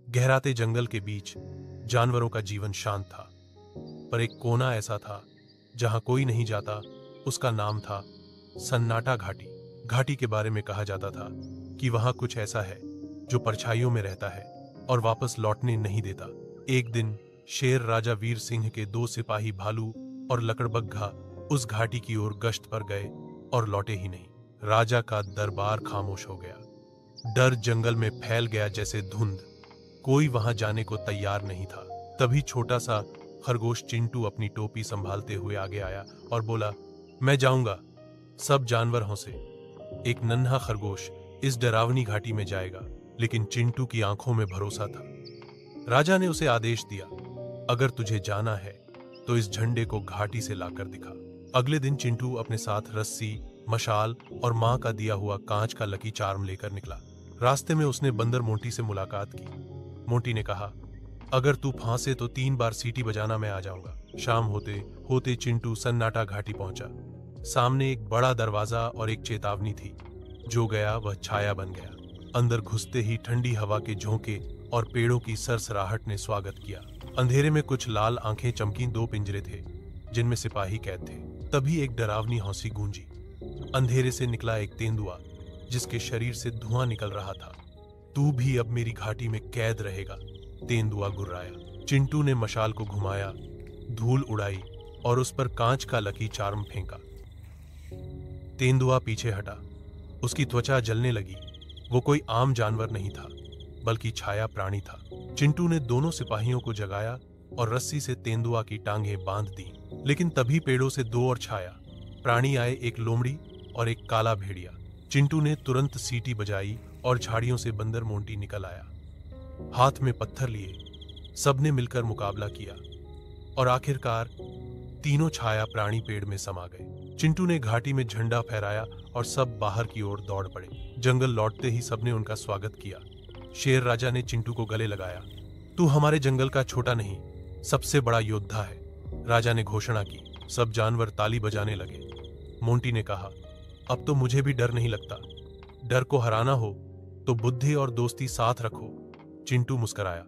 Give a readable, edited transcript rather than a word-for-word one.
गहराते जंगल के बीच जानवरों का जीवन शांत था, पर एक कोना ऐसा था जहां कोई नहीं जाता। उसका नाम था सन्नाटा घाटी। घाटी के बारे में कहा जाता था कि वहां कुछ ऐसा है जो परछाइयों में रहता है और वापस लौटने नहीं देता। एक दिन शेर राजा वीर सिंह के 2 सिपाही भालू और लकड़बग्घा उस घाटी की ओर गश्त पर गए और लौटे ही नहीं। राजा का दरबार खामोश हो गया। डर जंगल में फैल गया जैसे धुंध। कोई वहां जाने को तैयार नहीं था। तभी छोटा सा खरगोश चिंटू अपनी टोपी संभालते हुए आगे आया और बोला, मैं जाऊंगा सब जानवर हंसे। एक नन्हा खरगोश इस डरावनी घाटी में जाएगा, लेकिन चिंटू की आंखों में भरोसा था। राजा ने उसे आदेश दिया, अगर तुझे जाना है तो इस झंडे को घाटी से लाकर दिखा। अगले दिन चिंटू अपने साथ रस्सी, मशाल और मां का दिया हुआ कांच का लकी चार्म लेकर निकला। रास्ते में उसने बंदर मोंटी से मुलाकात की। मोंटी ने कहा, अगर तू फांसे तो 3 बार सीटी बजाना, मैं आ जाऊंगा। शाम होते होते चिंटू सन्नाटा घाटी पहुंचा। सामने एक बड़ा दरवाजा और एक चेतावनी थी। जो गया वह छाया बन गया। अंदर घुसते ही ठंडी हवा के झोंके और पेड़ों की सरसराहट ने स्वागत किया। अंधेरे में कुछ लाल आंखें चमकी। 2 पिंजरे थे जिनमें सिपाही कैद थे। तभी एक डरावनी हौंसी गूंजी। अंधेरे से निकला एक तेंदुआ जिसके शरीर से धुआं निकल रहा था। तू भी अब मेरी घाटी में कैद रहेगा, तेंदुआ गुर्राया। चिंटू ने मशाल को घुमाया, धूल उड़ाई और उस पर कांच का लकी चार्म फेंका। तेंदुआ पीछे हटा। उसकी त्वचा जलने लगी। वो कोई आम जानवर नहीं था, बल्कि छाया प्राणी था। चिंटू ने दोनों सिपाहियों को जगाया और रस्सी से तेंदुआ की टांगें बांध दी। लेकिन तभी पेड़ों से 2 और छाया प्राणी आए, एक लोमड़ी और एक काला भेड़िया। चिंटू ने तुरंत सीटी बजाई और झाड़ियों से बंदर मोंटी निकल आया, हाथ में पत्थर लिए। सबने मिलकर मुकाबला किया और आखिरकार तीनों छाया प्राणी पेड़ में समा गए। चिंटू ने घाटी में झंडा फहराया और सब बाहर की ओर दौड़ पड़े। जंगल लौटते ही सबने उनका स्वागत किया। शेर राजा ने चिंटू को गले लगाया। तू हमारे जंगल का छोटा नहीं, सबसे बड़ा योद्धा है, राजा ने घोषणा की। सब जानवर ताली बजाने लगे। मोंटी ने कहा, अब तो मुझे भी डर नहीं लगता। डर को हराना हो तो बुद्धि और दोस्ती साथ रखो। चिंटू मुस्कराया।